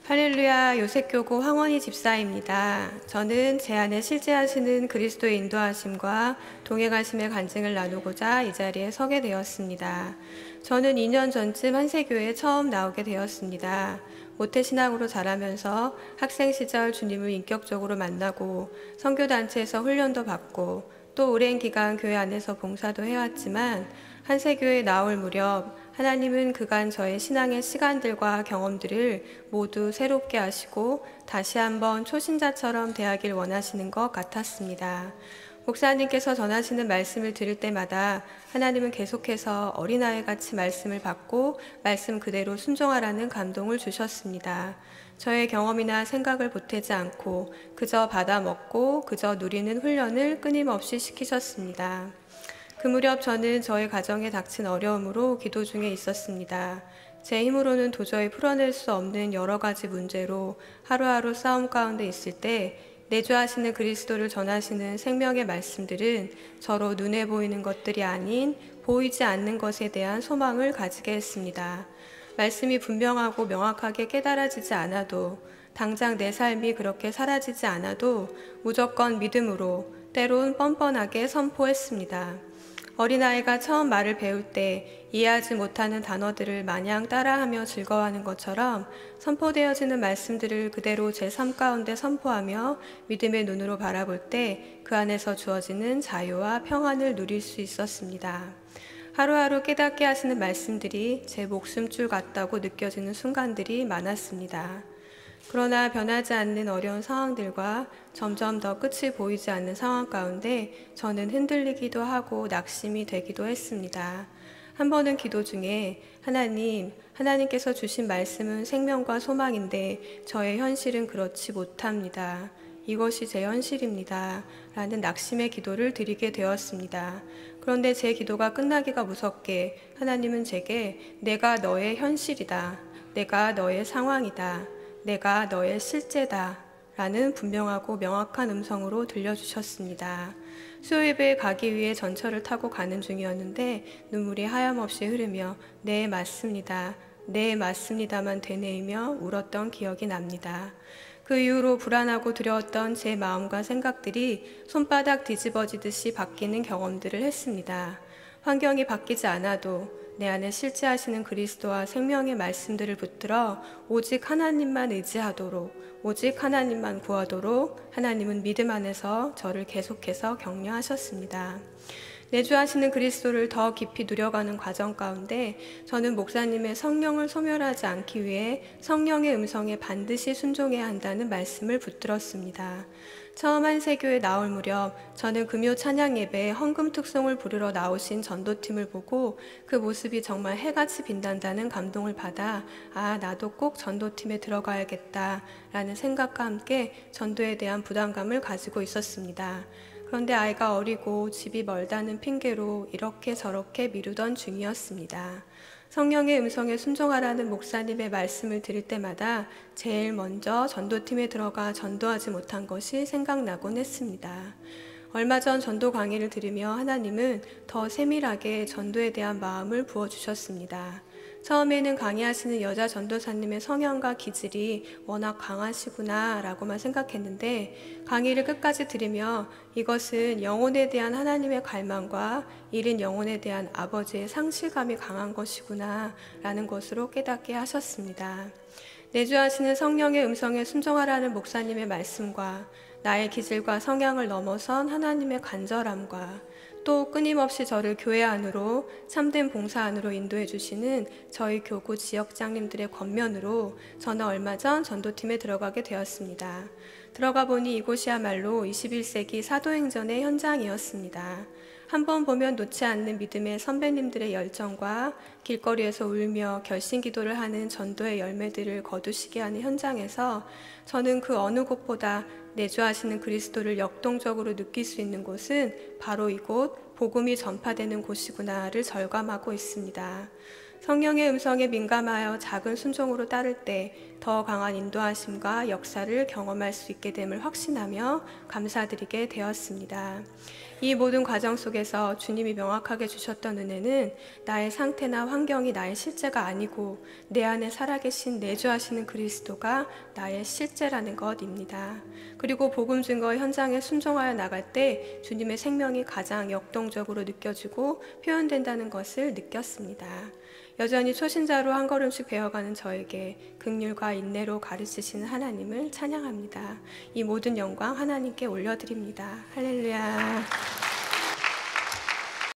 할렐루야, 요셉교구 황원희 집사입니다. 저는 제 안에 실제하시는 그리스도의 인도하심과 동행하심의 간증을 나누고자 이 자리에 서게 되었습니다. 저는 2년 전쯤 한세교회에 처음 나오게 되었습니다. 모태신앙으로 자라면서 학생 시절 주님을 인격적으로 만나고 선교단체에서 훈련도 받고 또 오랜 기간 교회 안에서 봉사도 해왔지만 한세교회에 나올 무렵 하나님은 그간 저의 신앙의 시간들과 경험들을 모두 새롭게 하시고 다시 한번 초신자처럼 대하길 원하시는 것 같았습니다. 목사님께서 전하시는 말씀을 들을 때마다 하나님은 계속해서 어린아이같이 말씀을 받고 말씀 그대로 순종하라는 감동을 주셨습니다. 저의 경험이나 생각을 보태지 않고 그저 받아먹고 그저 누리는 훈련을 끊임없이 시키셨습니다. 그 무렵 저는 저의 가정에 닥친 어려움으로 기도 중에 있었습니다. 제 힘으로는 도저히 풀어낼 수 없는 여러 가지 문제로 하루하루 싸움 가운데 있을 때 내주하시는 그리스도를 전하시는 생명의 말씀들은 저로 눈에 보이는 것들이 아닌 보이지 않는 것에 대한 소망을 가지게 했습니다. 말씀이 분명하고 명확하게 깨달아지지 않아도 당장 내 삶이 그렇게 사라지지 않아도 무조건 믿음으로 때론 뻔뻔하게 선포했습니다. 어린아이가 처음 말을 배울 때 이해하지 못하는 단어들을 마냥 따라하며 즐거워하는 것처럼 선포되어지는 말씀들을 그대로 제 삶 가운데 선포하며 믿음의 눈으로 바라볼 때 그 안에서 주어지는 자유와 평안을 누릴 수 있었습니다. 하루하루 깨닫게 하시는 말씀들이 제 목숨줄 같다고 느껴지는 순간들이 많았습니다. 그러나 변하지 않는 어려운 상황들과 점점 더 끝이 보이지 않는 상황 가운데 저는 흔들리기도 하고 낙심이 되기도 했습니다. 한 번은 기도 중에 하나님께서 주신 말씀은 생명과 소망인데 저의 현실은 그렇지 못합니다. 이것이 제 현실입니다. 라는 낙심의 기도를 드리게 되었습니다. 그런데 제 기도가 끝나기가 무섭게 하나님은 제게 내가 너의 현실이다. 내가 너의 상황이다. 내가 너의 실제다 라는 분명하고 명확한 음성으로 들려주셨습니다. 수요예배에 가기 위해 전철을 타고 가는 중이었는데 눈물이 하염없이 흐르며 네 맞습니다. 네 맞습니다만 되뇌이며 울었던 기억이 납니다. 그 이후로 불안하고 두려웠던 제 마음과 생각들이 손바닥 뒤집어지듯이 바뀌는 경험들을 했습니다. 환경이 바뀌지 않아도 내 안에 실제하시는 그리스도와 생명의 말씀들을 붙들어 오직 하나님만 의지하도록, 오직 하나님만 구하도록 하나님은 믿음 안에서 저를 계속해서 격려하셨습니다. 내주하시는 그리스도를 더 깊이 누려가는 과정 가운데 저는 목사님의 성령을 소멸하지 않기 위해 성령의 음성에 반드시 순종해야 한다는 말씀을 붙들었습니다. 처음 한세교에 나올 무렵 저는 금요 찬양 예배에 헌금 특송을 부르러 나오신 전도팀을 보고 그 모습이 정말 해같이 빛난다는 감동을 받아 나도 꼭 전도팀에 들어가야겠다 라는 생각과 함께 전도에 대한 부담감을 가지고 있었습니다. 그런데 아이가 어리고 집이 멀다는 핑계로 이렇게 저렇게 미루던 중이었습니다. 성령의 음성에 순종하라는 목사님의 말씀을 들을 때마다 제일 먼저 전도팀에 들어가 전도하지 못한 것이 생각나곤 했습니다. 얼마 전 전도 강의를 들으며 하나님은 더 세밀하게 전도에 대한 마음을 부어주셨습니다. 처음에는 강의하시는 여자 전도사님의 성향과 기질이 워낙 강하시구나 라고만 생각했는데 강의를 끝까지 들으며 이것은 영혼에 대한 하나님의 갈망과 잃은 영혼에 대한 아버지의 상실감이 강한 것이구나 라는 것으로 깨닫게 하셨습니다. 내주하시는 성령의 음성에 순종하라는 목사님의 말씀과 나의 기질과 성향을 넘어선 하나님의 간절함과 또 끊임없이 저를 교회 안으로 참된 봉사 안으로 인도해 주시는 저희 교구 지역장님들의 권면으로 저는 얼마 전 전도팀에 들어가게 되었습니다. 들어가 보니 이곳이야말로 21세기 사도행전의 현장이었습니다. 한번 보면 놓지 않는 믿음의 선배님들의 열정과 길거리에서 울며 결심기도를 하는 전도의 열매들을 거두시게 하는 현장에서 저는 그 어느 곳보다 내주하시는 그리스도를 역동적으로 느낄 수 있는 곳은 바로 이곳 복음이 전파되는 곳이구나를 절감하고 있습니다. 성령의 음성에 민감하여 작은 순종으로 따를 때 더 강한 인도하심과 역사를 경험할 수 있게 됨을 확신하며 감사드리게 되었습니다. 이 모든 과정 속에서 주님이 명확하게 주셨던 은혜는 나의 상태나 환경이 나의 실제가 아니고 내 안에 살아계신 내주하시는 그리스도가 나의 실제라는 것입니다. 그리고 복음 증거 현장에 순종하여 나갈 때 주님의 생명이 가장 역동적으로 느껴지고 표현된다는 것을 느꼈습니다. 여전히 초신자로 한 걸음씩 배워가는 저에게 긍휼과 인내로 가르치시는 하나님을 찬양합니다. 이 모든 영광 하나님께 올려드립니다. 할렐루야.